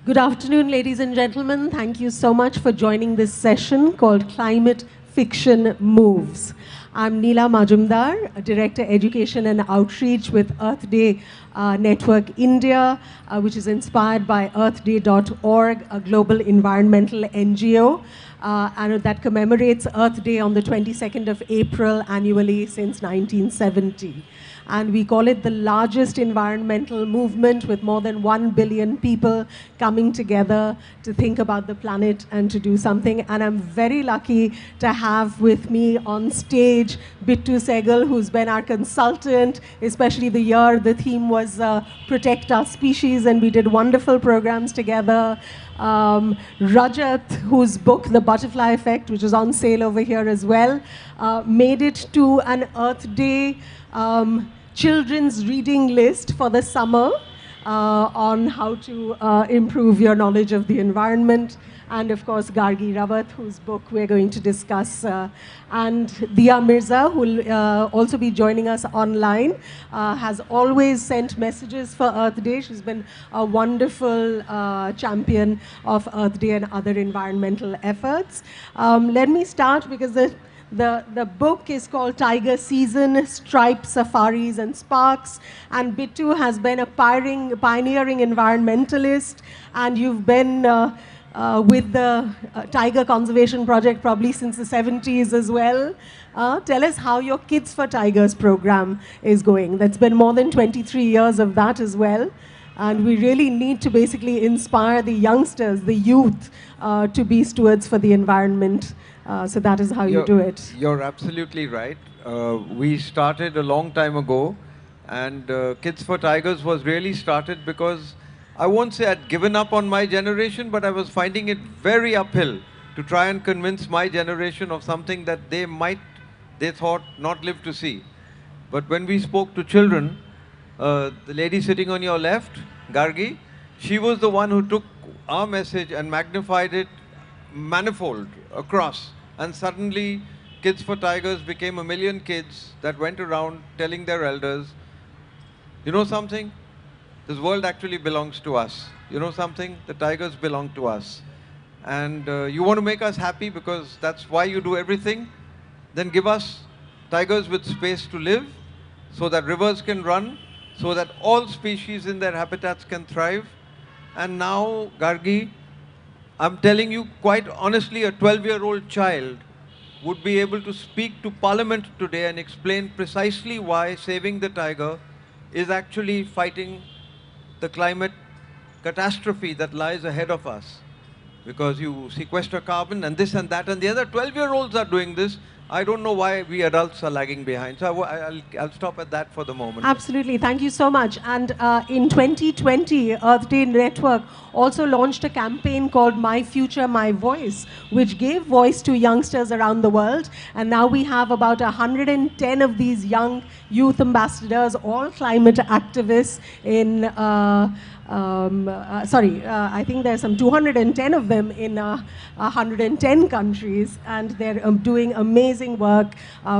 Good afternoon, ladies and gentlemen. Thank you so much for joining this session called Climate Fiction Moves. I'm Neela Majumdar, Director Education and Outreach with Earth Day Network India, which is inspired by earthday.org, a global environmental NGO, and that commemorates Earth Day on the 22nd of April annually since 1970. And we call it the largest environmental movement with more than 1 billion people coming together to think about the planet and to do something. And I'm very lucky to have with me on stage Bittu Sahgal, who's been our consultant, especially the year the theme was Protect Our Species, and we did wonderful programs together. Rajat, whose book, The Butterfly Effect, which is on sale over here as well, made it to an Earth Day children's reading list for the summer on how to improve your knowledge of the environment. And of course, Gargi Rawat, whose book we're going to discuss. And Diya Mirza, who will also be joining us online, has always sent messages for Earth Day. She's been a wonderful champion of Earth Day and other environmental efforts. Let me start because the book is called Tiger Season, Stripes, Safaris and Sparks, and Bittu has been a pioneering environmentalist, and you've been with the Tiger Conservation Project probably since the 70s as well. Tell us how your Kids for Tigers program is going. That's been more than 23 years of that as well. And we really need to basically inspire the youngsters, the youth, to be stewards for the environment. So that is how you do it. You're absolutely right. We started a long time ago, and Kids for Tigers was really started because I won't say I'd given up on my generation, but I was finding it very uphill to try and convince my generation of something that they thought not live to see. But when we spoke to children, the lady sitting on your left, Gargi, she was the one who took our message and magnified it manifold across. And suddenly, Kids for Tigers became 1 million kids that went around telling their elders, you know something? This world actually belongs to us. You know something? The tigers belong to us. And you want to make us happy because that's why you do everything? Then give us tigers with space to live so that rivers can run, so that all species in their habitats can thrive. And now, Gargi, I'm telling you quite honestly, a 12-year-old child would be able to speak to Parliament today and explain precisely why saving the tiger is actually fighting the climate catastrophe that lies ahead of us. Because you sequester carbon and this and that, and the other 12-year-olds are doing this. I don't know why we adults are lagging behind. So I'll stop at that for the moment. Absolutely. Thank you so much. And in 2020, Earth Day Network also launched a campaign called My Future, My Voice, which gave voice to youngsters around the world. And now we have about 110 of these young youth ambassadors, all climate activists in I think there's some 210 of them in 110 countries, and they're doing amazing work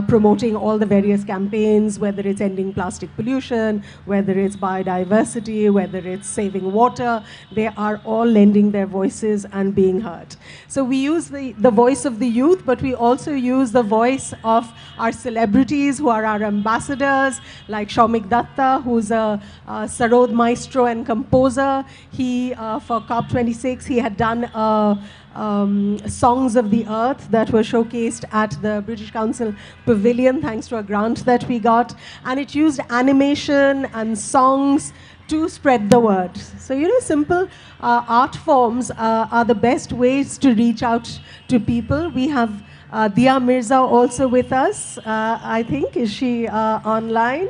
promoting all the various campaigns, whether it's ending plastic pollution, whether it's biodiversity, whether it's saving water. They are all lending their voices and being heard. So we use the voice of the youth, but we also use the voice of our celebrities who are our ambassadors, like Shaumik Datta, who's a Sarod maestro and composer. He, for COP26, he had done Songs of the Earth that were showcased at the British Council Pavilion thanks to a grant that we got. And it used animation and songs to spread the word. So, you know, simple art forms are the best ways to reach out to people. We have Diya Mirza also with us, I think. Is she online?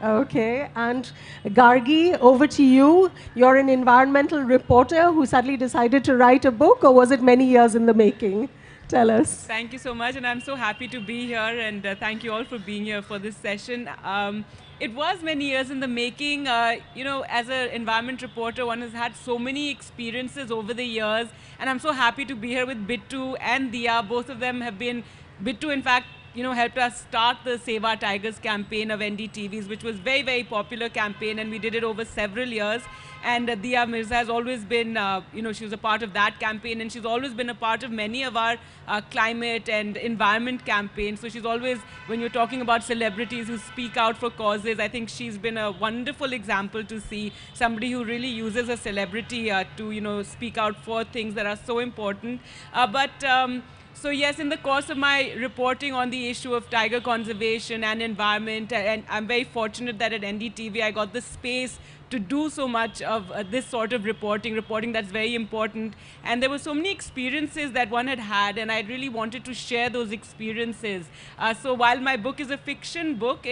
Okay, and Gargi, over to you. You're an environmental reporter who suddenly decided to write a book, or was it many years in the making? Tell us. Thank you so much, and I'm so happy to be here, and thank you all for being here for this session. It was many years in the making. You know, as an environment reporter, one has had so many experiences over the years, and I'm so happy to be here with Bittu and Diya. Both of them have been, Bittu in fact helped us start the Save Our Tigers campaign of NDTV's, which was very, very popular campaign, and we did it over several years. And Dia Mirza has always been, she was a part of that campaign, and she's always been a part of many of our climate and environment campaigns. So she's always, when you're talking about celebrities who speak out for causes, I think she's been a wonderful example to see, somebody who really uses a celebrity to, speak out for things that are so important. So yes, in the course of my reporting on the issue of tiger conservation and environment, and I'm very fortunate that at NDTV I got the space to do so much of this sort of reporting that's very important. And there were so many experiences that one had had, and I really wanted to share those experiences. So while my book is a fiction book,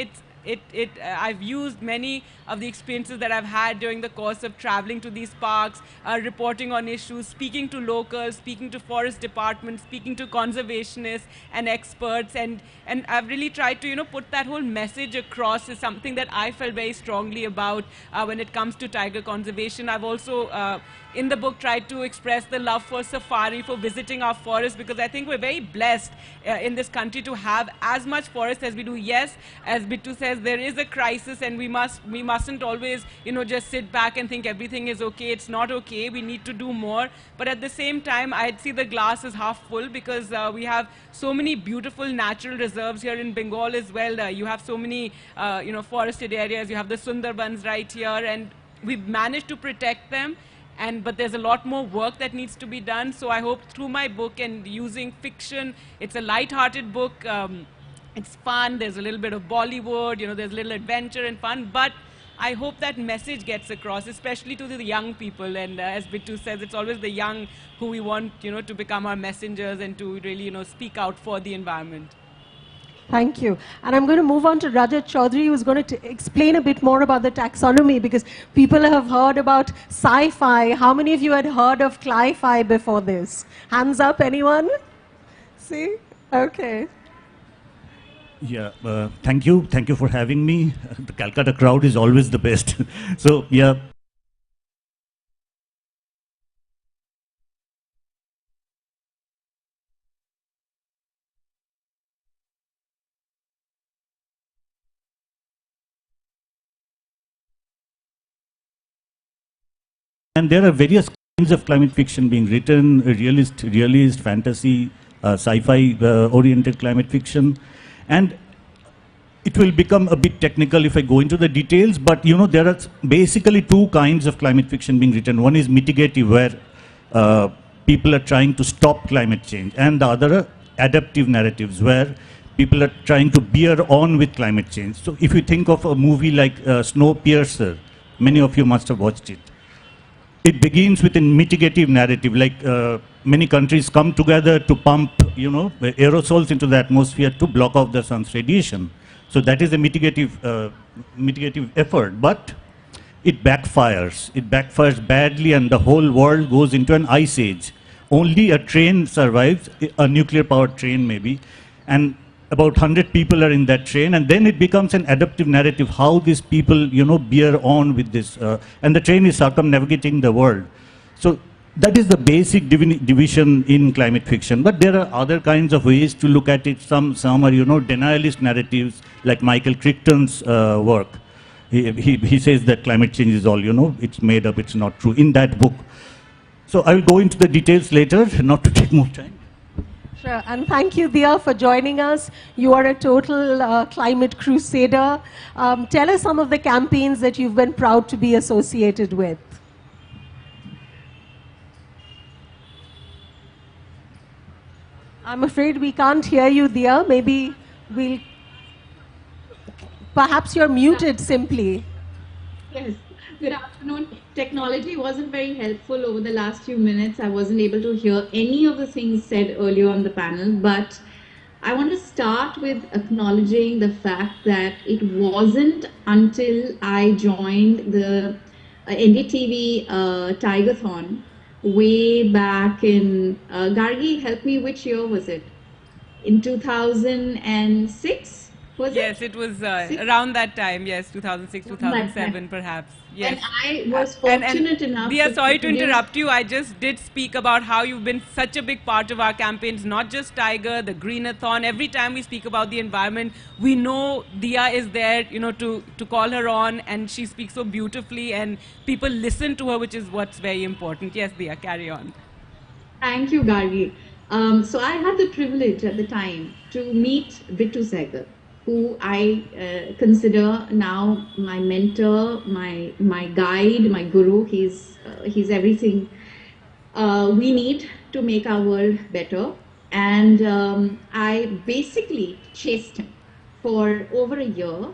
I've used many of the experiences that I've had during the course of traveling to these parks, reporting on issues, speaking to locals, speaking to forest departments, speaking to conservationists and experts, and I've really tried to put that whole message across as something that I felt very strongly about when it comes to tiger conservation. I've also in the book tried to express the love for safari, for visiting our forests, because I think we're very blessed in this country to have as much forest as we do. Yes, as Bittu says, there is a crisis, and we mustn't always just sit back and think everything is okay. It's not okay. We need to do more. But at the same time, I'd see the glass is half full, because we have so many beautiful natural reserves here in Bengal as well. You have so many forested areas. You have the Sundarbans right here, and we've managed to protect them. But there's a lot more work that needs to be done. So I hope through my book and using fiction, it's a light-hearted book. It's fun. There's a little bit of Bollywood. There's a little adventure and fun. But I hope that message gets across, especially to the young people. And as Bittu says, it's always the young who we want, to become our messengers and to really, speak out for the environment. Thank you. And I'm going to move on to Rajat Chaudhuri, who's going to explain a bit more about the taxonomy, because people have heard about sci-fi. How many of you had heard of cli-fi before this? Hands up, anyone? See? Okay. Yeah, thank you. Thank you for having me. The Calcutta crowd is always the best. So, yeah. And there are various kinds of climate fiction being written, realist, fantasy, sci-fi oriented climate fiction. And it will become a bit technical if I go into the details, but there are basically two kinds of climate fiction being written. One is mitigative, where people are trying to stop climate change, and the other are adaptive narratives, where people are trying to bear on with climate change. So if you think of a movie like Snowpiercer, many of you must have watched it. It begins with a mitigative narrative, like many countries come together to pump, aerosols into the atmosphere to block off the sun's radiation. So that is a mitigative effort, but it backfires. It backfires badly, and the whole world goes into an ice age. Only a train survives, a nuclear-powered train maybe, and about 100 people are in that train, and then it becomes an adaptive narrative, how these people, bear on with this. And the train is circumnavigating the world. So that is the basic division in climate fiction. But there are other kinds of ways to look at it. Some are, denialist narratives, like Michael Crichton's work. He says that climate change is all, it's made up, it's not true, in that book. So I will go into the details later, not to take more time. Sure. And thank you, Dia, for joining us. You are a total climate crusader. Tell us some of the campaigns that you've been proud to be associated with. I'm afraid we can't hear you, Dia. Maybe we'll... Perhaps you're muted simply. Yes. Good afternoon. Technology wasn't very helpful over the last few minutes. I wasn't able to hear any of the things said earlier on the panel, but I want to start with acknowledging the fact that it wasn't until I joined the NDTV Tigerthon way back in, Gargi, help me, which year was it? In 2006? Was yes, it? it was Six? around that time, yes, 2006, Around that 2007 time. perhaps. Yes. And I was And fortunate enough Dia, to sorry to produce. interrupt you. I just did speak about how you've been such a big part of our campaigns, not just Tiger, the Greenathon. Every time we speak about the environment, we know Dia is there, you know, to call her on, and she speaks so beautifully, and people listen to her, which is what's very important. Yes, Dia, carry on. Thank you, Gargi. So I had the privilege at the time to meet Bittu Sahgal, who I consider now my mentor, my guide, my guru. He's everything we need to make our world better. And I basically chased him for over a year,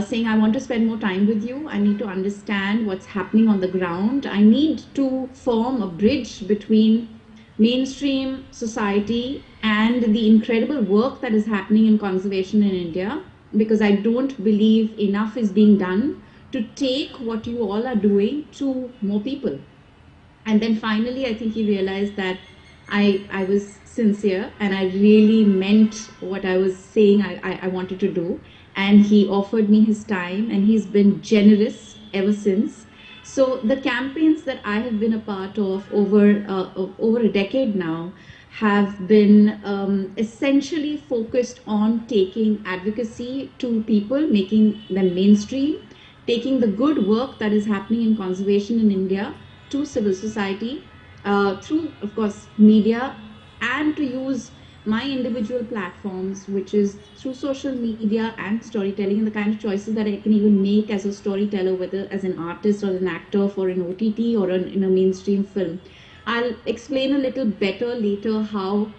saying, I want to spend more time with you. I need to understand what's happening on the ground. I need to form a bridge between mainstream society and the incredible work that is happening in conservation in India, because I don't believe enough is being done to take what you all are doing to more people. And then finally, I think he realized that I was sincere and I really meant what I was saying I wanted to do. And he offered me his time, and he's been generous ever since. So the campaigns that I have been a part of over a decade now have been essentially focused on taking advocacy to people, making them mainstream, taking the good work that is happening in conservation in India to civil society through, of course, media, and to use my individual platforms, which is through social media and storytelling, and the kind of choices that I can even make as a storyteller, whether as an artist or an actor for an OTT or in a mainstream film. I'll explain a little better later how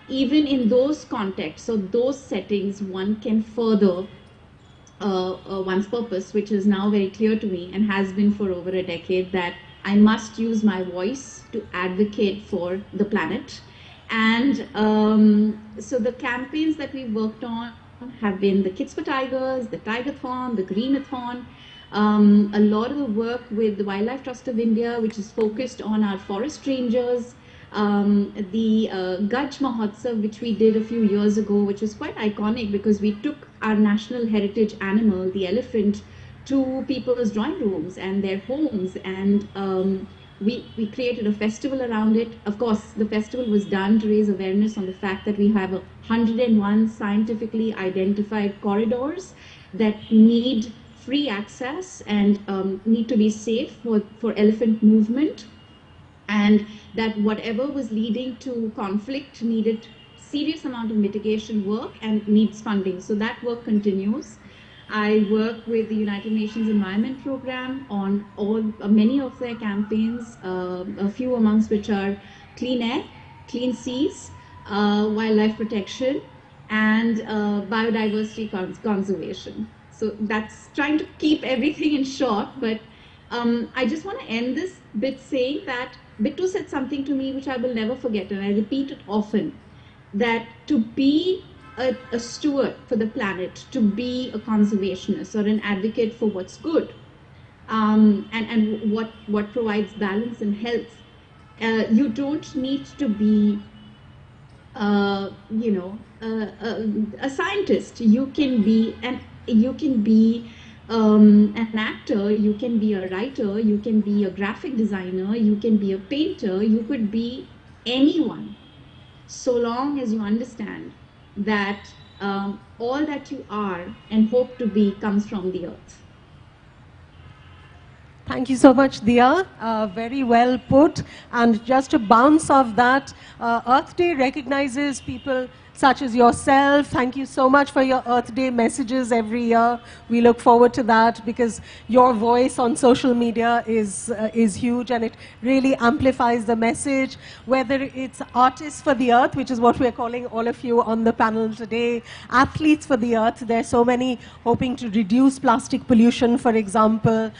even in those contexts or those settings, one can further one's purpose, which is now very clear to me and has been for over a decade, that I must use my voice to advocate for the planet. And so the campaigns that we worked on have been the Kids for Tigers, the Tigerthon, the Greenathon, a lot of the work with the Wildlife Trust of India, which is focused on our forest rangers, the Gaj Mahotsav, which we did a few years ago, which was quite iconic because we took our national heritage animal, the elephant, to people's drawing rooms and their homes, and we created a festival around it. Of course, the festival was done to raise awareness on the fact that we have 101 scientifically identified corridors that need free access and need to be safe for elephant movement, and that whatever was leading to conflict needed serious amount of mitigation work and needs funding. So that work continues. I work with the United Nations Environment Program on many of their campaigns, a few amongst which are clean air, clean seas, wildlife protection, and biodiversity conservation. So that's trying to keep everything in short, but I just want to end this bit saying that Bittu said something to me which I will never forget, and I repeat it often, that to be a steward for the planet, to be a conservationist or an advocate for what's good, and what provides balance and health, you don't need to be a scientist. You can be an actor, you can be a writer, you can be a graphic designer, you can be a painter, you could be anyone, so long as you understand that all that you are and hope to be comes from the earth. Thank you so much, Dia. Very well put. And just to bounce off that, Earth Day recognizes people such as yourself. Thank you so much for your Earth Day messages every year. We look forward to that because your voice on social media is huge, and it really amplifies the message. Whether it's artists for the earth, which is what we're calling all of you on the panel today, athletes for the earth. There's so many hoping to reduce plastic pollution, for example.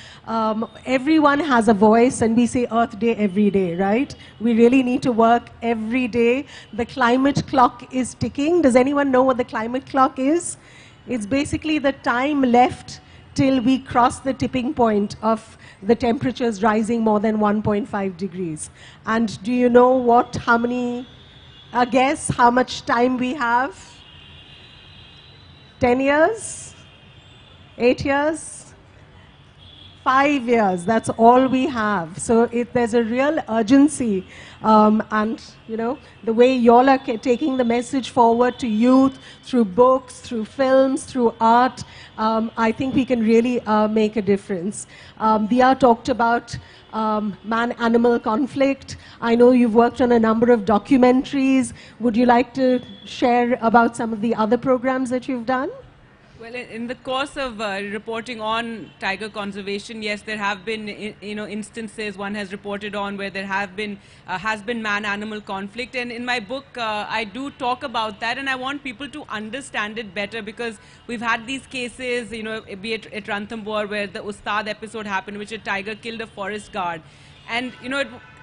Everyone has a voice, and we say Earth Day every day, right? We really need to work every day. The climate clock is ticking. Does anyone know what the climate clock is? It's basically the time left till we cross the tipping point of the temperatures rising more than 1.5 degrees. And do you know guess how much time we have? 10 years? 8 years? 5 years, that's all we have. So there's a real urgency, and the way y'all are taking the message forward to youth through books, through films, through art, I think we can really make a difference. Dia talked about man-animal conflict. I know you've worked on a number of documentaries. Would you like to share about some of the other programs that you've done? Well, in the course of reporting on tiger conservation, yes, there have been instances one has reported on where there has been man-animal conflict, and in my book I do talk about that, and I want people to understand it better, because we've had these cases, be it at Ranthambore where the Ustad episode happened, which a tiger killed a forest guard, and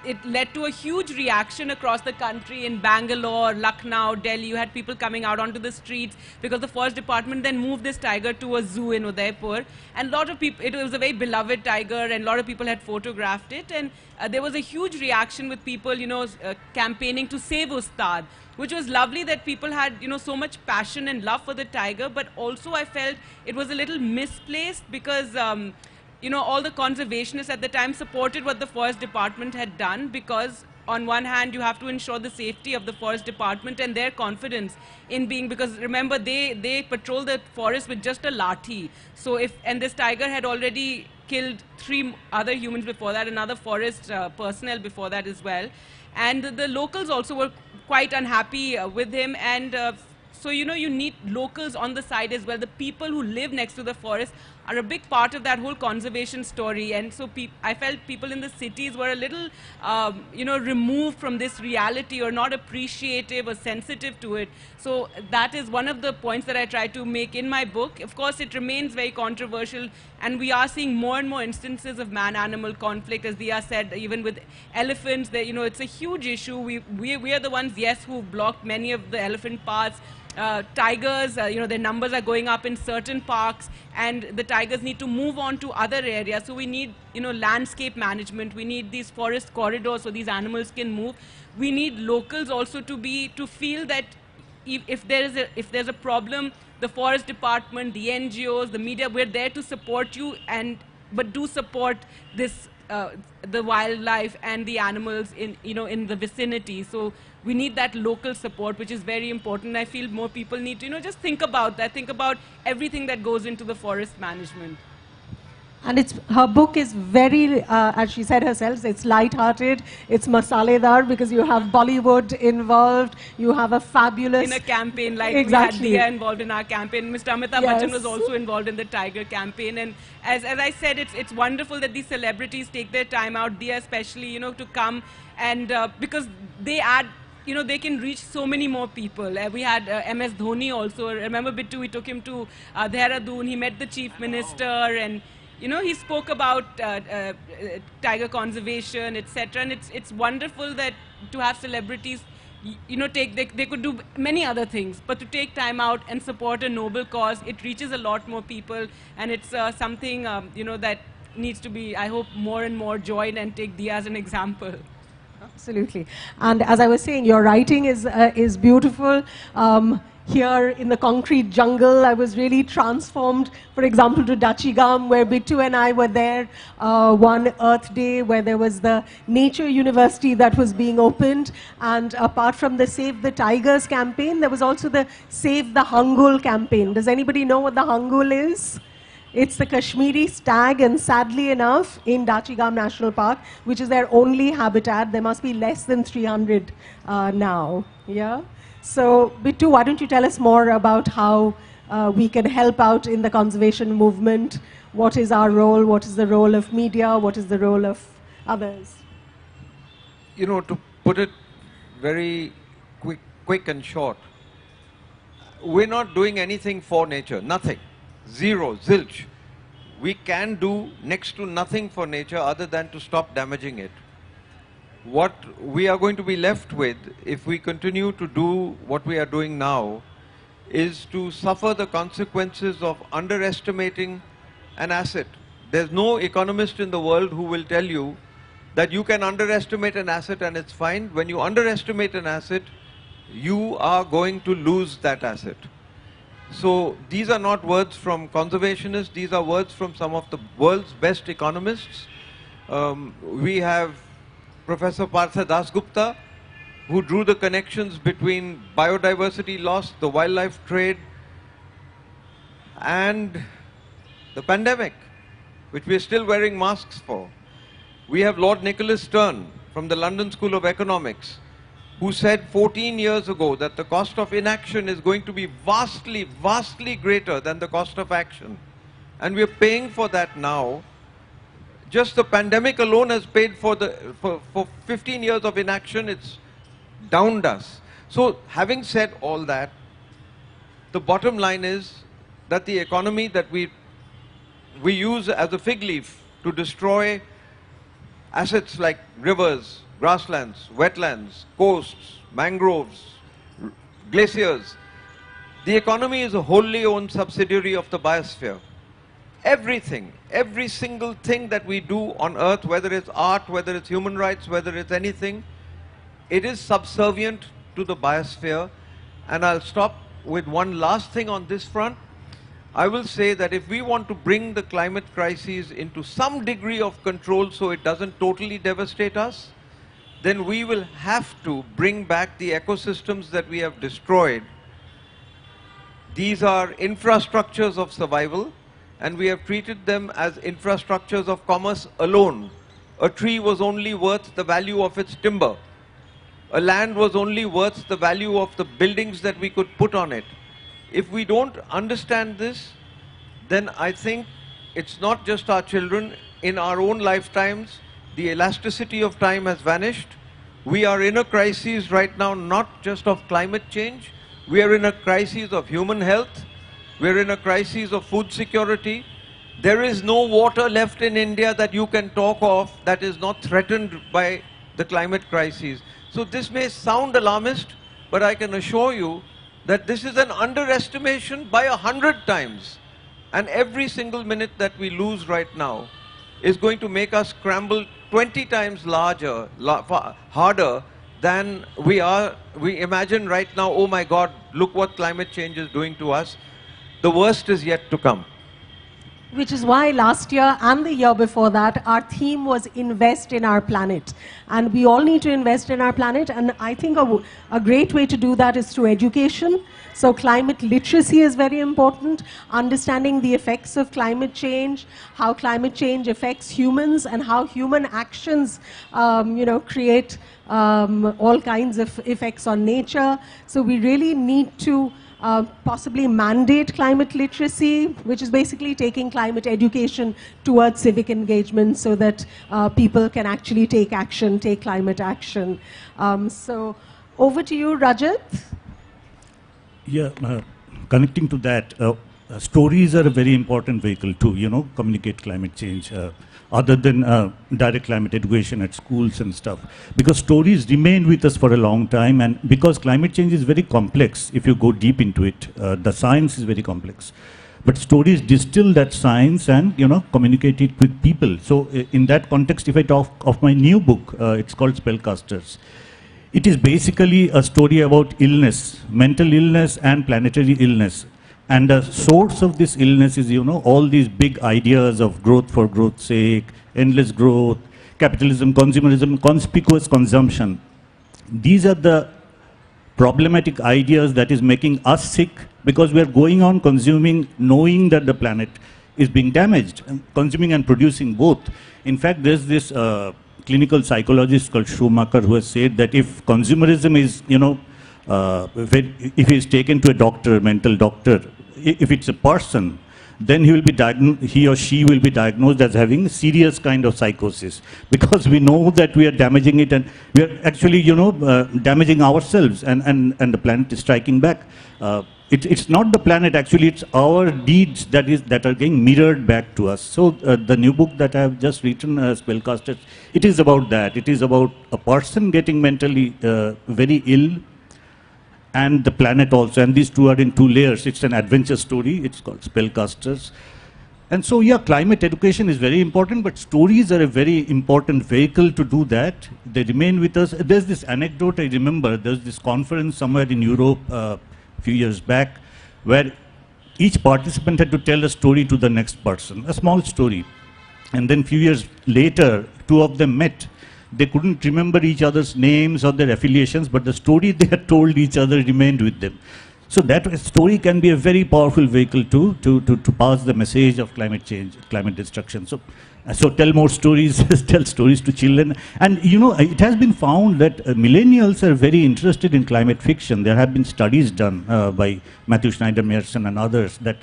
it led to a huge reaction across the country. In Bangalore, Lucknow, Delhi, you had people coming out onto the streets because the forest department then moved this tiger to a zoo in Udaipur. And a lot of people, it was a very beloved tiger, and a lot of people had photographed it. And there was a huge reaction with people, campaigning to save Ustad, which was lovely that people had, so much passion and love for the tiger. But also I felt it was a little misplaced because all the conservationists at the time supported what the forest department had done, because on one hand you have to ensure the safety of the forest department and their confidence in being, because remember they patrol the forest with just a lathi. So and this tiger had already killed 3 other humans before that, another forest personnel before that as well. And the locals also were quite unhappy with him, and so you need locals on the side as well. The people who live next to the forest are a big part of that whole conservation story, and so I felt people in the cities were a little removed from this reality, or not appreciative or sensitive to it. So that is one of the points that I try to make in my book. Of course, it remains very controversial, and we are seeing more and more instances of man-animal conflict, as Dia said, even with elephants. It's a huge issue. We are the ones, yes, who blocked many of the elephant paths. Tigers, their numbers are going up in certain parks, and the tigers need to move on to other areas. So we need, landscape management. We need these forest corridors so these animals can move. We need locals also to feel that if there's a problem, the forest department, the NGOs, the media, we're there to support you, but do support this the wildlife and the animals in the vicinity. So we need that local support, which is very important. I feel more people need to just think about that, think about everything that goes into the forest management. And her book is very, as she said herself, it's light-hearted, it's masaledar, because you have Bollywood involved, you have a fabulous... In a campaign, like exactly. We had Dia involved in our campaign. Mr. Amitabh Bachchan was also involved in the Tiger campaign. And as I said, it's wonderful that these celebrities take their time out, Dia especially, to come, and because they add... they can reach so many more people. We had MS Dhoni also. Remember Bittu, we took him to Dehradun, he met the Chief Minister, and he spoke about tiger conservation, etc. And it's wonderful that to have celebrities, they could do many other things, but to take time out and support a noble cause, it reaches a lot more people, and it's something that needs to be, I hope, more and more joined and take Dia as an example. Absolutely. And as I was saying, your writing is beautiful. Here in the concrete jungle, I was really transformed, for example, to Dachigam, where Bittu and I were there one Earth Day, where there was the Nature University that was being opened. And apart from the Save the Tigers campaign, there was also the Save the Hangul campaign. Does anybody know what the Hangul is? It's the Kashmiri stag, and sadly enough, in Dachigam National Park, which is their only habitat, there must be less than 300 now. Yeah. So, Bittu, why don't you tell us more about how we can help out in the conservation movement? What is our role? What is the role of media? What is the role of others? To put it very quick and short, we're not doing anything for nature, nothing. Zero, zilch. We can do next to nothing for nature other than to stop damaging it. What we are going to be left with, if we continue to do what we are doing now, is to suffer the consequences of underestimating an asset. There's no economist in the world who will tell you that you can underestimate an asset and it's fine. When you underestimate an asset, you are going to lose that asset. So these are not words from conservationists, these are words from some of the world's best economists. We have Professor Partha Dasgupta, who drew the connections between biodiversity loss, the wildlife trade, and the pandemic, which we are still wearing masks for. We have Lord Nicholas Stern from the London School of Economics, who said 14 years ago that the cost of inaction is going to be vastly, vastly greater than the cost of action. And we are paying for that now. Just the pandemic alone has paid for 15 years of inaction. It's downed us. So having said all that, the bottom line is that the economy that we use as a fig leaf to destroy assets like rivers, grasslands, wetlands, coasts, mangroves, glaciers. The economy is a wholly owned subsidiary of the biosphere. Everything, every single thing that we do on earth, whether it's art, whether it's human rights, whether it's anything, it is subservient to the biosphere. And I'll stop with one last thing on this front. I will say that if we want to bring the climate crises into some degree of control so it doesn't totally devastate us, then we will have to bring back the ecosystems that we have destroyed. These are infrastructures of survival, and we have treated them as infrastructures of commerce alone. A tree was only worth the value of its timber. A land was only worth the value of the buildings that we could put on it. If we don't understand this, then I think it's not just our children. In our own lifetimes, the elasticity of time has vanished. We are in a crisis right now, not just of climate change. We are in a crisis of human health. We're in a crisis of food security. There is no water left in India that you can talk of that is not threatened by the climate crisis. So this may sound alarmist, but I can assure you that this is an underestimation by 100 times. And every single minute that we lose right now is going to make us scramble 20 times larger, harder than we imagine right now. Oh my God, look what climate change is doing to us. The worst is yet to come. Which is why last year and the year before that, our theme was invest in our planet. And we all need to invest in our planet. And I think a great way to do that is through education. So climate literacy is very important. Understanding the effects of climate change, how climate change affects humans, and how human actions, create all kinds of effects on nature. So we really need to possibly mandate climate literacy, which is basically taking climate education towards civic engagement so that people can actually take action, take climate action. So over to you, Rajat. Yeah, connecting to that, stories are a very important vehicle to, communicate climate change, other than direct climate education at schools and stuff. Because stories remain with us for a long time, and because climate change is very complex, if you go deep into it, the science is very complex. But stories distill that science and, communicate it with people. So in that context, if I talk of my new book, it's called Spellcasters. It is basically a story about illness, mental illness and planetary illness. And the source of this illness is, all these big ideas of growth for growth's sake, endless growth, capitalism, consumerism, conspicuous consumption. These are the problematic ideas that is making us sick, because we are going on consuming, knowing that the planet is being damaged, and consuming and producing both. In fact, there's this clinical psychologist called Schumacher who has said that if consumerism is, if he is taken to a doctor, mental doctor, if it's a person, then he or she will be diagnosed as having serious kind of psychosis, because we know that we are damaging it, and we are actually, damaging ourselves, and the planet is striking back. It's not the planet, actually, it's our deeds that are getting mirrored back to us. So the new book that I have just written, Spellcasters, it is about that. It is about a person getting mentally very ill, and the planet also. And these two are in two layers. It's an adventure story. It's called Spellcasters. And so, yeah, climate education is very important, but stories are a very important vehicle to do that. They remain with us. There's this anecdote I remember. There's this conference somewhere in Europe, few years back, where each participant had to tell a story to the next person, a small story. And then few years later, two of them met. They couldn't remember each other's names or their affiliations, but the story they had told each other remained with them. So that story can be a very powerful vehicle to pass the message of climate change, climate destruction. So tell more stories, tell stories to children. And you know, it has been found that millennials are very interested in climate fiction. There have been studies done by Matthew Schneider-Meyerson and others that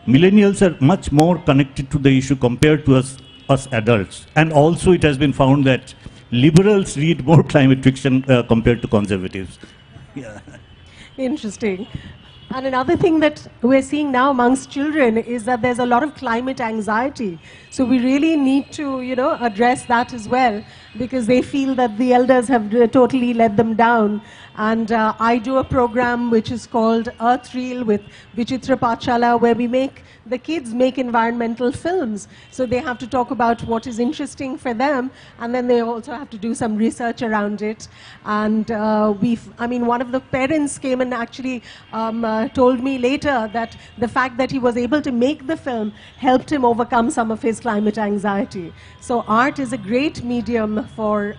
millennials are much more connected to the issue compared to us adults. And also it has been found that liberals read more climate fiction compared to conservatives. Yeah. Interesting. And another thing that we're seeing now amongst children is that there's a lot of climate anxiety. So we really need to, you know, address that as well, because they feel that the elders have totally let them down. And I do a program which is called Earth Reel with Vichitra Pachala, where we make the kids make environmental films. So they have to talk about what is interesting for them, and then they also have to do some research around it. And one of the parents came and actually told me later that the fact that he was able to make the film helped him overcome some of his climate anxiety. So art is a great medium for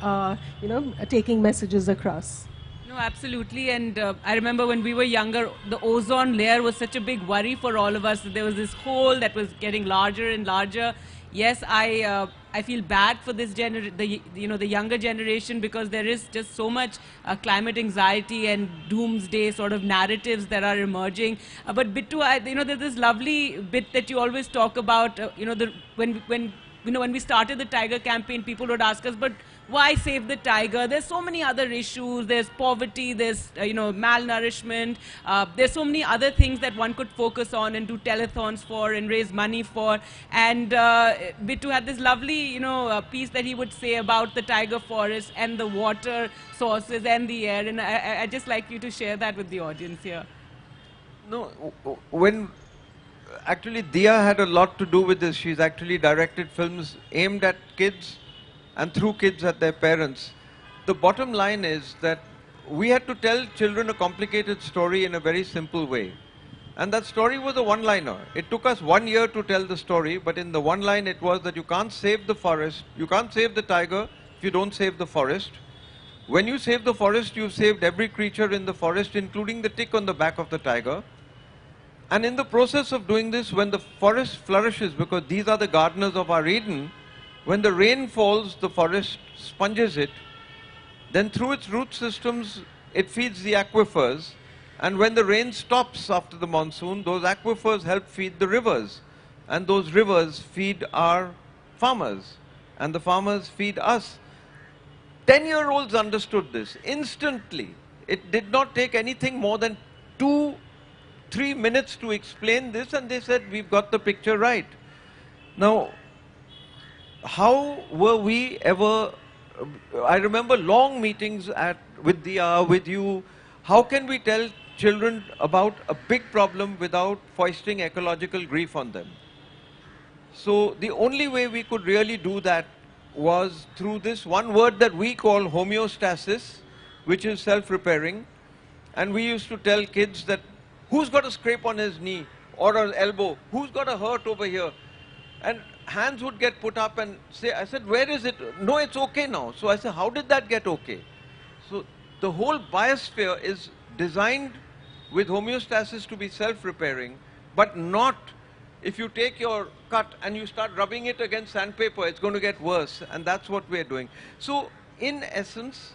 taking messages across. No, absolutely. And I remember when we were younger, the ozone layer was such a big worry for all of us. There was this hole that was getting larger and larger. Yes, I feel bad for this the younger generation, because there is just so much climate anxiety and doomsday sort of narratives that are emerging. But Bittu, there's this lovely bit that you always talk about. When we started the Tiger campaign, people would ask us, but why save the tiger? There's so many other issues. There's poverty, there's malnourishment. There's so many other things that one could focus on and do telethons for and raise money for. And Bittu had this lovely piece that he would say about the tiger forest and the water sources and the air. And I'd just like you to share that with the audience here. No, actually Dia had a lot to do with this. She's actually directed films aimed at kids and through kids at their parents. The bottom line is that we had to tell children a complicated story in a very simple way. And that story was a one-liner. It took us 1 year to tell the story, but in the one line it was that you can't save the forest, you can't save the tiger if you don't save the forest. When you save the forest, you've saved every creature in the forest, including the tick on the back of the tiger. And in the process of doing this, when the forest flourishes, because these are the gardeners of our Eden, when the rain falls, the forest sponges it. Then through its root systems, it feeds the aquifers. And when the rain stops after the monsoon, those aquifers help feed the rivers. And those rivers feed our farmers. And the farmers feed us. 10-year-olds understood this instantly. It did not take anything more than 2-3 minutes to explain this, and they said, we've got the picture right. Now, how were we ever, I remember long meetings with Dia, with you. How can we tell children about a big problem without foisting ecological grief on them? So the only way we could really do that was through this one word that we call homeostasis, which is self-repairing. And we used to tell kids that, who's got a scrape on his knee or an elbow? Who's got a hurt over here? And hands would get put up and say, I said, where is it? No, it's okay now. So I said, how did that get okay? So the whole biosphere is designed with homeostasis to be self-repairing, but not if you take your cut and you start rubbing it against sandpaper, it's going to get worse. And that's what we're doing. So in essence,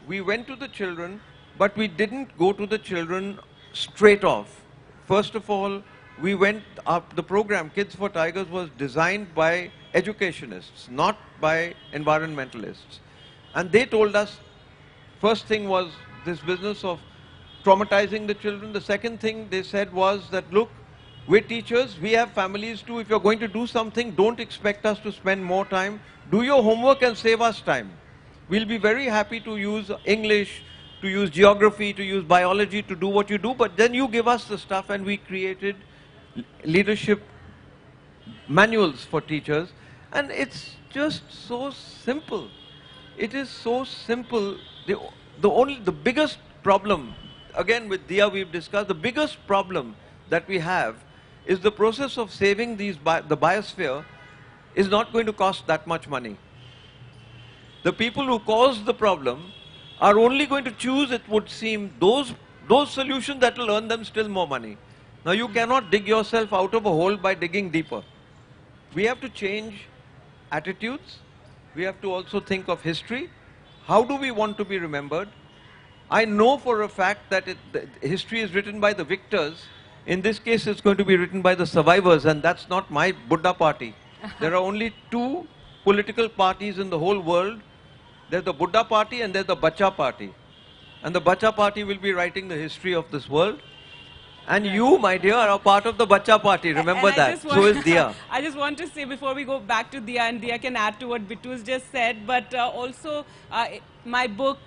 we went to the children, but we didn't go to the children straight off. First of all, we went up, the program Kids for Tigers was designed by educationists, not by environmentalists. And they told us, first thing was this business of traumatizing the children. The second thing they said was that, look, we're teachers, we have families too. If you're going to do something, don't expect us to spend more time. Do your homework and save us time. We'll be very happy to use English, to use geography, to use biology, to do what you do, but then you give us the stuff. And we created leadership manuals for teachers, and it's just so simple. It is so simple. The biggest problem, again with Dia we've discussed, the biggest problem that we have is the process of saving the biosphere is not going to cost that much money. The people who caused the problem are only going to choose, it would seem, those solutions that will earn them still more money. Now you cannot dig yourself out of a hole by digging deeper. We have to change attitudes. We have to also think of history. How do we want to be remembered? I know for a fact that history is written by the victors. In this case, it's going to be written by the survivors, and that's not my Buddha party. There are only two political parties in the whole world. There's the Buddha party and there's the Bacha party. And the Bacha party will be writing the history of this world. And you, my dear, are part of the Bacha party. Remember that. So is Diya. I just want to say before we go back to Diya, and Diya can add to what Bittu's just said, but also my book,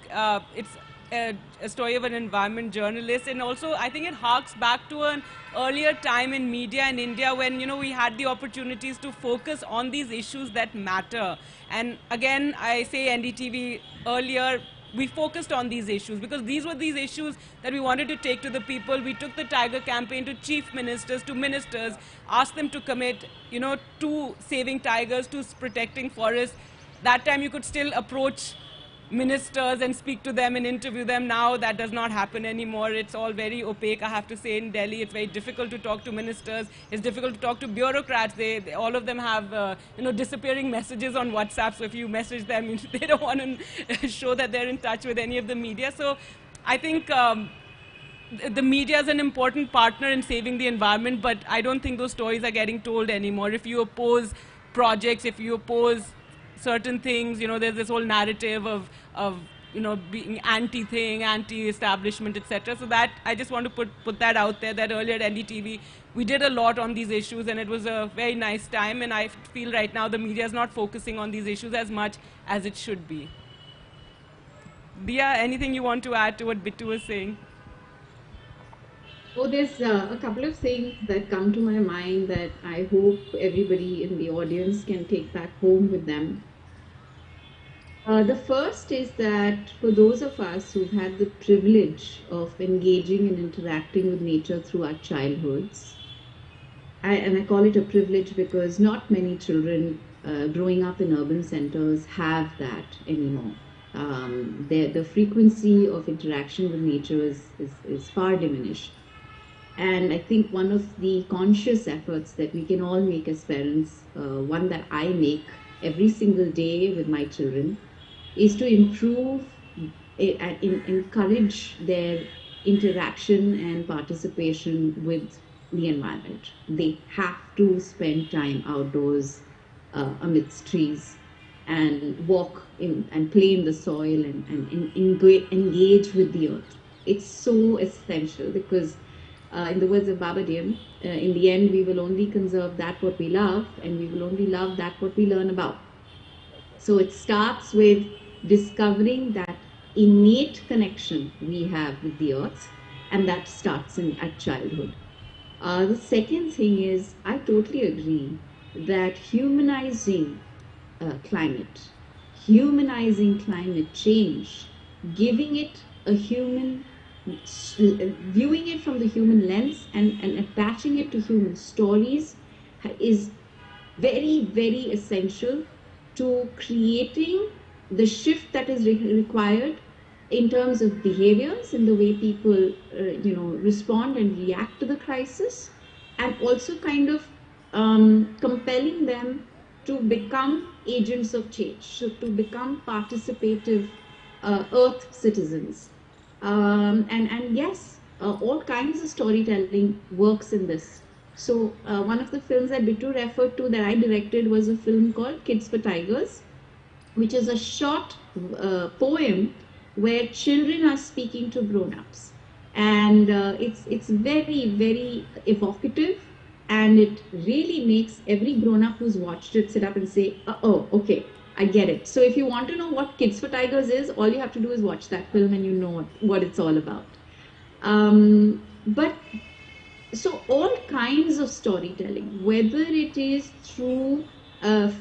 it's a story of an environment journalist, and also I think it harks back to an earlier time in media in India when, you know, we had the opportunities to focus on these issues that matter. And again, I say NDTV earlier, we focused on these issues because these were these issues that we wanted to take to the people. We took the Tiger campaign to chief ministers, to ministers, asked them to commit, you know, to saving tigers, to protecting forests. That time you could still approach ministers and speak to them and interview them. Now that does not happen anymore. It's all very opaque, I have to say. In Delhi, it's very difficult to talk to ministers. It's difficult to talk to bureaucrats. All of them have you know, disappearing messages on WhatsApp. So if you message them, they don't want to show that they're in touch with any of the media. So I think the media is an important partner in saving the environment, but I don't think those stories are getting told anymore. If you oppose projects, if you oppose certain things, you know, there's this whole narrative of you know, being anti-thing, anti-establishment, etc. So that, I just want to put that out there, that earlier at NDTV, we did a lot on these issues and it was a very nice time, and I feel right now the media is not focusing on these issues as much as it should be. Diya, anything you want to add to what Bittu was saying? Oh, there's a couple of things that come to my mind that I hope everybody in the audience can take back home with them. The first is that for those of us who've had the privilege of engaging and interacting with nature through our childhoods, and I call it a privilege because not many children growing up in urban centers have that anymore. The frequency of interaction with nature is far diminished. And I think one of the conscious efforts that we can all make as parents, one that I make every single day with my children, is to improve and encourage their interaction and participation with the environment. They have to spend time outdoors amidst trees and walk in and play in the soil and engage with the earth. It's so essential because in the words of Baba Diem, in the end we will only conserve that what we love, and we will only love that what we learn about. So it starts with discovering that innate connection we have with the earth, and that starts at childhood. The second thing is, I totally agree that humanizing climate change, giving it a human, viewing it from the human lens and attaching it to human stories is very, very essential to creating the shift that is required in terms of behaviors, in the way people respond and react to the crisis, and also kind of compelling them to become agents of change, so to become participative earth citizens. And yes, all kinds of storytelling works in this. So one of the films that Bittu referred to that I directed was a film called Kids for Tigers, which is a short poem where children are speaking to grown-ups. And it's very, very evocative, and it really makes every grown-up who's watched it sit up and say, oh, okay, I get it. So if you want to know what Kids for Tigers is, all you have to do is watch that film and you know what it's all about. But so all kinds of storytelling, whether it is through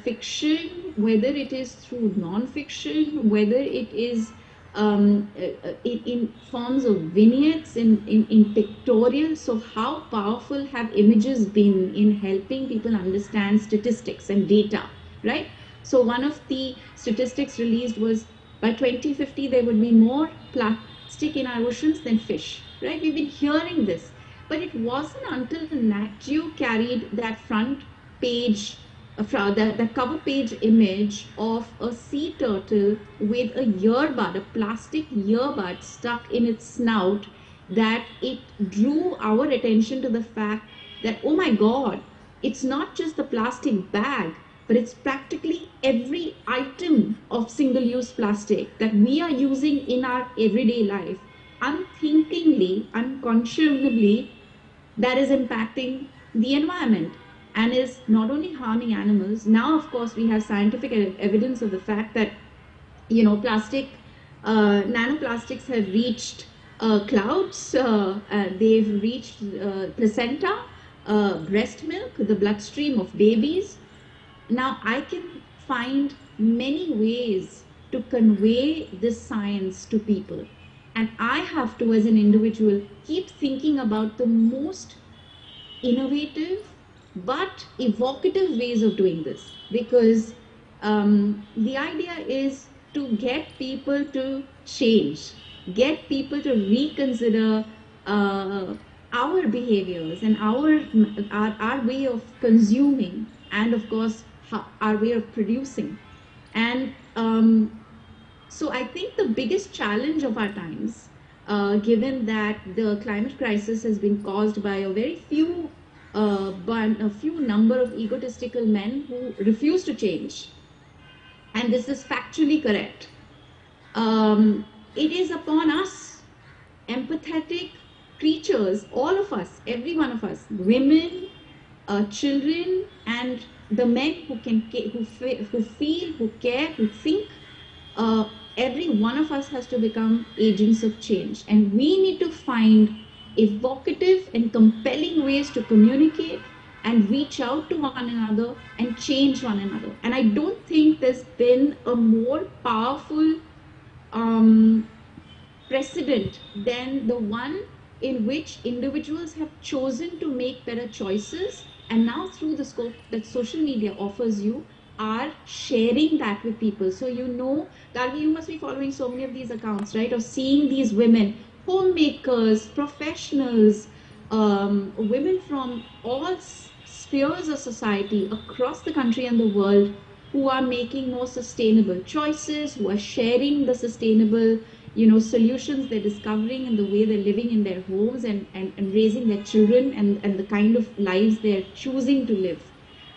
fiction, whether it is through non-fiction, whether it is in forms of vignettes, in pictorials. So how powerful have images been in helping people understand statistics and data, right? So one of the statistics released was by 2050 there would be more plastic in our oceans than fish, right? We've been hearing this, but it wasn't until Nat Geo carried that front page, the cover page image of a sea turtle with a earbud, a plastic earbud stuck in its snout, that it drew our attention to the fact that, oh my God, it's not just the plastic bag, but it's practically every item of single-use plastic that we are using in our everyday life, unthinkingly, unconscionably, that is impacting the environment and is not only harming animals. Now, of course, we have scientific evidence of the fact that, plastic, nanoplastics have reached clouds, they've reached placenta, breast milk, the bloodstream of babies. Now, I can find many ways to convey this science to people. And I have to, as an individual, keep thinking about the most innovative but evocative ways of doing this, because the idea is to get people to change, get people to reconsider our behaviors and our way of consuming, and of course our way of producing. And so I think the biggest challenge of our times, given that the climate crisis has been caused by a few number of egotistical men who refuse to change, and this is factually correct, it is upon us, empathetic creatures, all of us, every one of us, women, children, and the men who feel, who care, who think. Every one of us has to become agents of change, and we need to find evocative and compelling ways to communicate and reach out to one another and change one another. And I don't think there's been a more powerful precedent than the one in which individuals have chosen to make better choices, and now through the scope that social media offers you, are sharing that with people. So Gargi, you must be following so many of these accounts, right? Of seeing these women, homemakers, professionals, women from all spheres of society across the country and the world, who are making more sustainable choices, who are sharing the sustainable, solutions they're discovering and the way they're living in their homes, and raising their children, and the kind of lives they're choosing to live.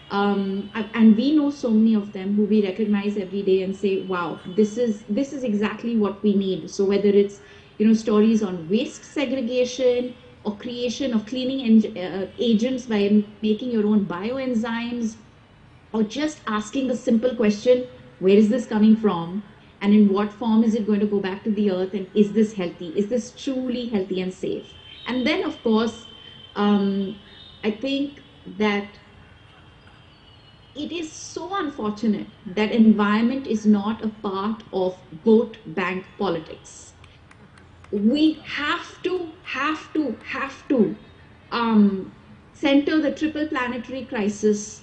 And we know so many of them who we recognize every day and say, wow, this is exactly what we need. So whether it's, stories on waste segregation, or creation of cleaning agents by making your own bioenzymes, or just asking the simple question, where is this coming from? And in what form is it going to go back to the earth? And is this healthy? Is this truly healthy and safe? And then, of course, I think that it is so unfortunate that environment is not a part of vote bank politics. We have to center the triple planetary crisis.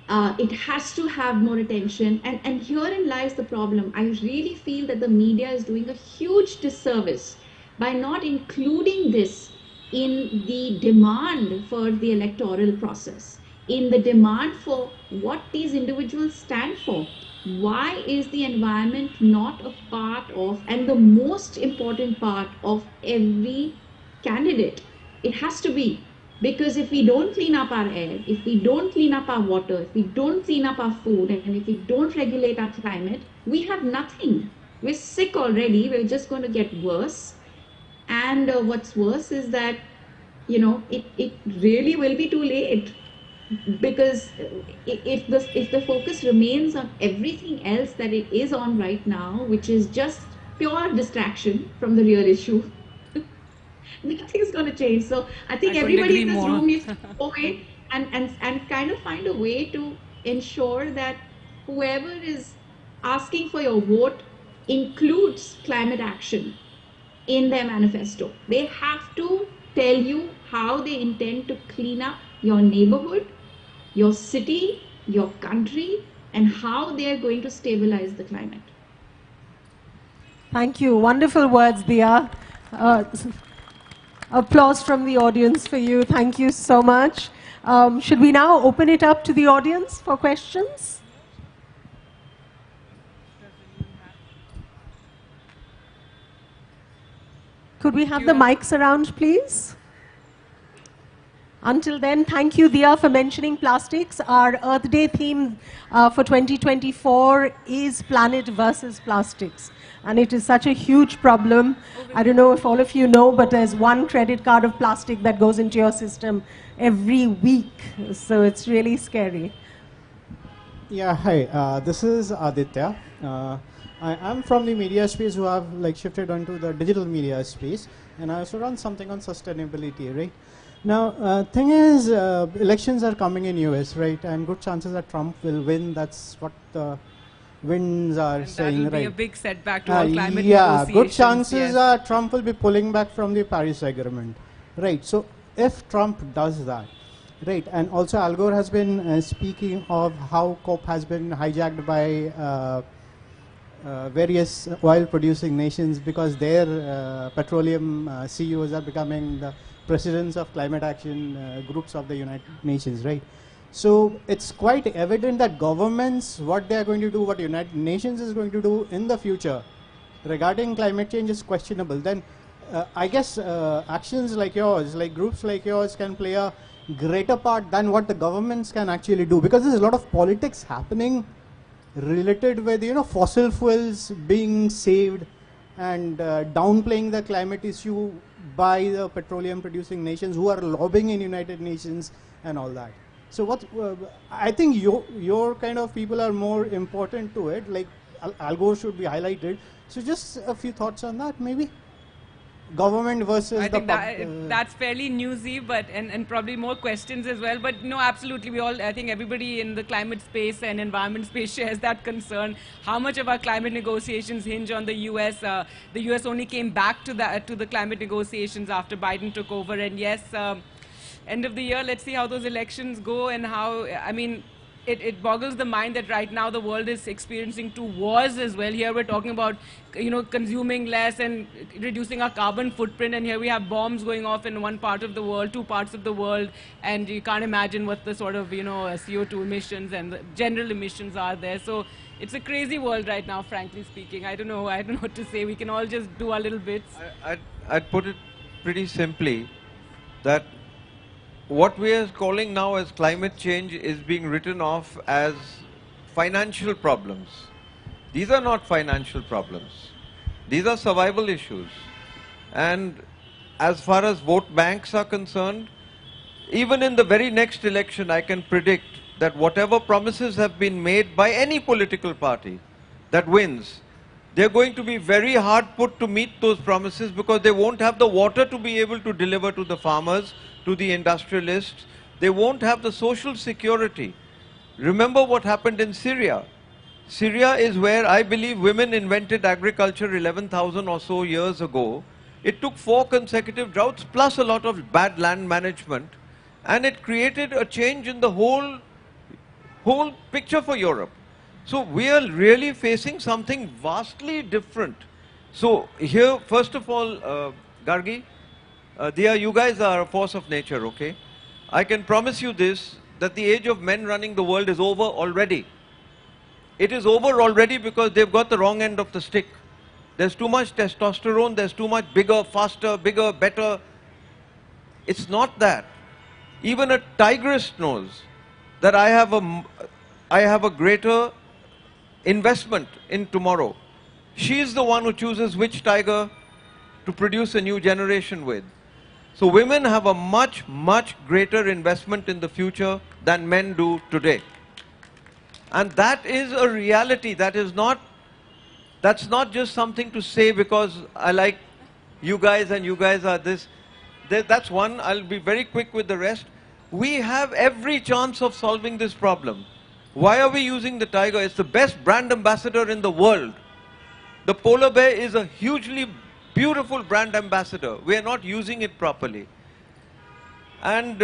It has to have more attention, and herein lies the problem. I really feel that the media is doing a huge disservice by not including this in the demand for the electoral process, in the demand for what these individuals stand for. Why is the environment not a part of, and the most important part of, every candidate? It has to be. Because if we don't clean up our air, if we don't clean up our water, if we don't clean up our food, and if we don't regulate our climate, we have nothing. We're sick already. We're just going to get worse. And what's worse is that, it really will be too late. Because if the focus remains on everything else that it is on right now, which is just pure distraction from the real issue, nothing's going to change. So I think everybody in this room needs to go away and kind of find a way to ensure that whoever is asking for your vote includes climate action in their manifesto. They have to tell you how they intend to clean up your neighborhood, your city, your country, and how they are going to stabilize the climate. Thank you. Wonderful words, Dia. Applause from the audience for you. Thank you so much. Should we now open it up to the audience for questions? Could we have the mics around, please? Until then, thank you, Dia, for mentioning plastics. Our Earth Day theme for 2024 is planet versus plastics. And it is such a huge problem. I don't know if all of you know, but there's 1 credit card of plastic that goes into your system every week. So it's really scary. Yeah, hi. This is Aditya. I am from the media space who have shifted onto the digital media space, and I also run something on sustainability, right? Now, thing is, elections are coming in US, right? And good chances that Trump will win. That's what the winds are saying, right? That will be a big setback to all climate yeah, negotiations. good chances are Trump will be pulling back from the Paris Agreement, right? So if Trump does that, right, and also Al Gore has been speaking of how COP has been hijacked by various oil-producing nations because their petroleum CEOs are becoming the presidents of climate action groups of the United Nations, right? So it's quite evident that governments, what they are going to do, what United Nations is going to do in the future regarding climate change is questionable. Then I guess actions like yours, like groups like yours can play a greater part than what the governments can actually do, because there's a lot of politics happening related with fossil fuels being saved and downplaying the climate issue by the petroleum producing nations who are lobbying in United Nations and all that. So what I think your kind of people are more important to it, like Al Gore should be highlighted. So just a few thoughts on that, maybe government versus I think that's fairly newsy, but and probably more questions as well. But no, absolutely, I think everybody in the climate space and environment space shares that concern. How much of our climate negotiations hinge on the U.S.? The U.S. only came back to the climate negotiations after Biden took over, and yes, end of the year, let's see how those elections go and how. I mean, it boggles the mind that right now the world is experiencing 2 wars as well. Here we're talking about, consuming less and reducing our carbon footprint, and here we have bombs going off in 1 part of the world, 2 parts of the world, and you can't imagine what the sort of, CO2 emissions and the general emissions are there. So it's a crazy world right now, frankly speaking. I don't know what to say. We can all just do our little bits. I'd put it pretty simply that what we are calling now as climate change is being written off as financial problems. These are not financial problems. These are survival issues. And as far as vote banks are concerned, even in the very next election, I can predict that whatever promises have been made by any political party that wins, they're going to be very hard put to meet those promises because they won't have the water to be able to deliver to the farmers, to the industrialists. They won't have the social security. Remember what happened in Syria. Syria is where I believe women invented agriculture 11,000 or so years ago. It took 4 consecutive droughts plus a lot of bad land management, and it created a change in the whole picture for Europe. So we are really facing something vastly different. So here, first of all, Gargi, Dia, you guys are a force of nature, okay? I can promise you this, that the age of men running the world is over already. It is over already because they've got the wrong end of the stick. There's too much testosterone, there's too much bigger, faster, bigger, better. It's not that. Even a tigress knows that I have a greater investment in tomorrow. She's the one who chooses which tiger to produce a new generation with. So women have a much, much greater investment in the future than men do today. And that is a reality. That's not just something to say because I like you guys and you guys are this. That's one. I'll be very quick with the rest. We have every chance of solving this problem. Why are we using the tiger? It's the best brand ambassador in the world. The polar bear is a hugely beautiful brand ambassador. We are not using it properly. And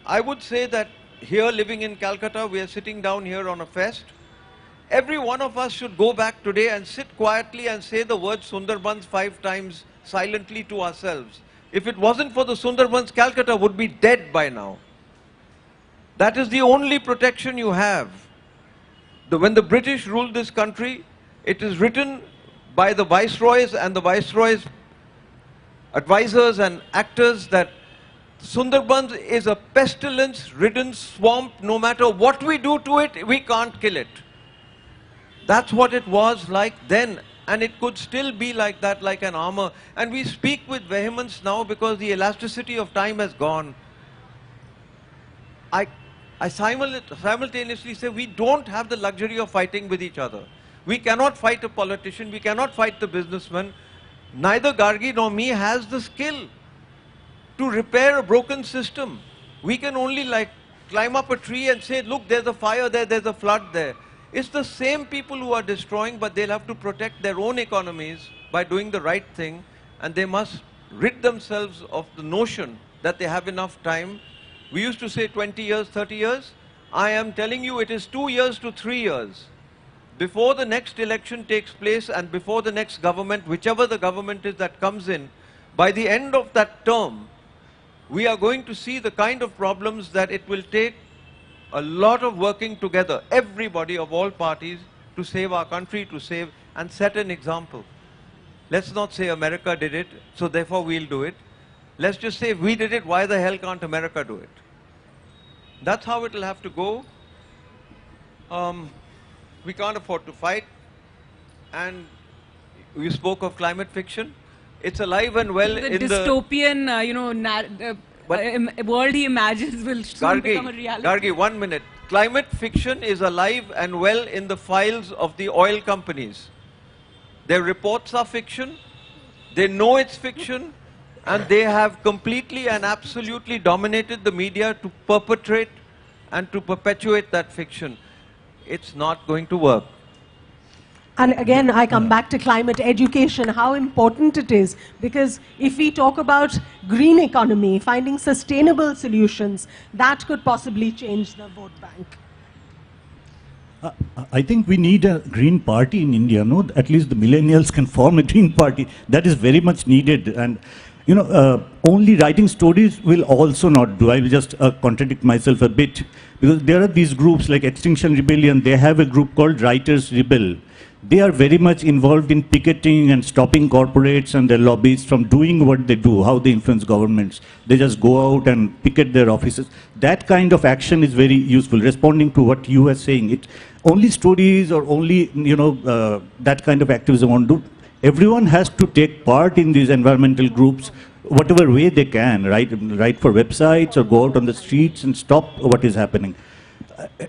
I would say that here, living in Calcutta, we are sitting down here on a fest. Every one of us should go back today and sit quietly and say the word Sundarbans 5 times silently to ourselves. If it wasn't for the Sundarbans, Calcutta would be dead by now. That is the only protection you have. When the British ruled this country, it is written by the viceroys and the viceroys' advisors and actors that Sundarbans is a pestilence-ridden swamp. No matter what we do to it, we can't kill it. That's what it was like then, and it could still be like that, like an armor. And we speak with vehemence now because the elasticity of time has gone. I simultaneously say we don't have the luxury of fighting with each other. We cannot fight a politician, we cannot fight the businessman. Neither Gargi nor me has the skill to repair a broken system. We can only like climb up a tree and say, look, there's a fire there, there's a flood there. It's the same people who are destroying, but they'll have to protect their own economies by doing the right thing, and they must rid themselves of the notion that they have enough time. We used to say 20 years, 30 years. I am telling you it is 2 years to 3 years. Before the next election takes place and before the next government, whichever the government is that comes in, by the end of that term, we are going to see the kind of problems that it will take a lot of working together, everybody of all parties, to save our country, to save and set an example. Let's not say America did it, so therefore we'll do it. Let's just say if we did it, why the hell can't America do it? That's how it'll have to go. We can't afford to fight. And you spoke of climate fiction. It's alive and well the in dystopian, world he imagines will soon become a reality. Gargi, 1 minute. Climate fiction is alive and well in the files of the oil companies. Their reports are fiction. They know it's fiction. And they have completely and absolutely dominated the media to perpetrate and to perpetuate that fiction. It's not going to work. And again, I come back to climate education, how important it is. Because if we talk about green economy, finding sustainable solutions, that could possibly change the vote bank. I think we need a green party in India, no? At least the millennials can form a green party. That is very much needed. And only writing stories will also not do. I will just contradict myself a bit. Because there are these groups like Extinction Rebellion, they have a group called Writers Rebel. They are very much involved in picketing and stopping corporates and their lobbyists from doing what they do, how they influence governments. They just go out and picket their offices. That kind of action is very useful, responding to what you were saying. Only stories or only, that kind of activism won't do. Everyone has to take part in these environmental groups, whatever way they can, write for websites or go out on the streets and stop what is happening.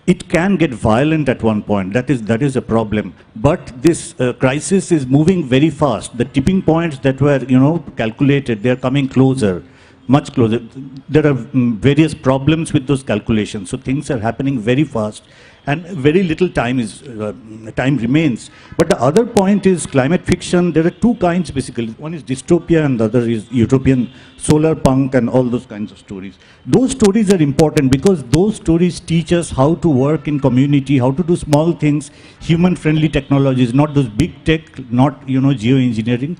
It can get violent at one point. That is a problem. But this crisis is moving very fast. The tipping points that were, calculated, they are coming closer, much closer. There are various problems with those calculations. So things are happening very fast, and very little time remains. But the other point is climate fiction. There are two kinds basically. One is dystopia and the other is utopian, solar punk and all those kinds of stories. Those stories are important because those stories teach us how to work in community, how to do small things, human-friendly technologies, not those big tech, not geoengineering.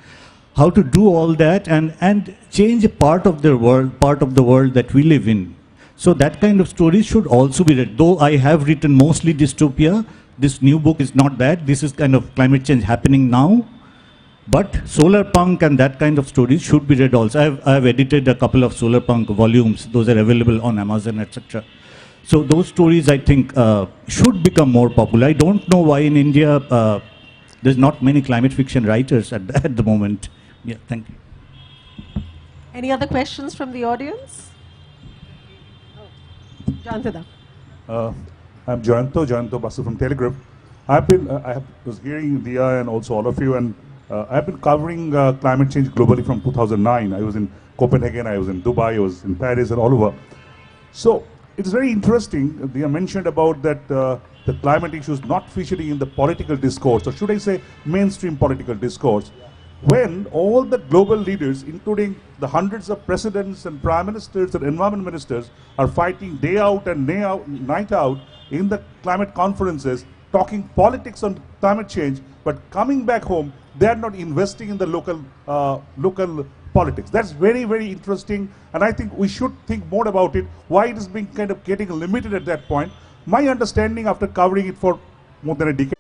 How to do all that and change a part of the world that we live in. So that kind of stories should also be read. Though I have written mostly dystopia, this new book is not that. This is kind of climate change happening now. But solar punk and that kind of stories should be read also. I have edited a couple of solar punk volumes. Those are available on Amazon, etc. So those stories, I think, should become more popular. I don't know why in India there's not many climate fiction writers at the moment. Yeah, thank you. Any other questions from the audience? Jantada. I'm Jayanto Basu from Telegraph. I was hearing Dia and also all of you, and I've been covering climate change globally from 2009. I was in Copenhagen, I was in Dubai, I was in Paris and all over. So it's very interesting. Dia mentioned about that the climate issues not featuring in the political discourse, or should I say mainstream political discourse, when all the global leaders, including the hundreds of presidents and prime ministers and environment ministers, are fighting day out and night out in the climate conferences, talking politics on climate change, but coming back home, they are not investing in the local politics. That's very, very interesting, and I think we should think more about it, why it is being kind of getting limited at that point. My understanding after covering it for more than a decade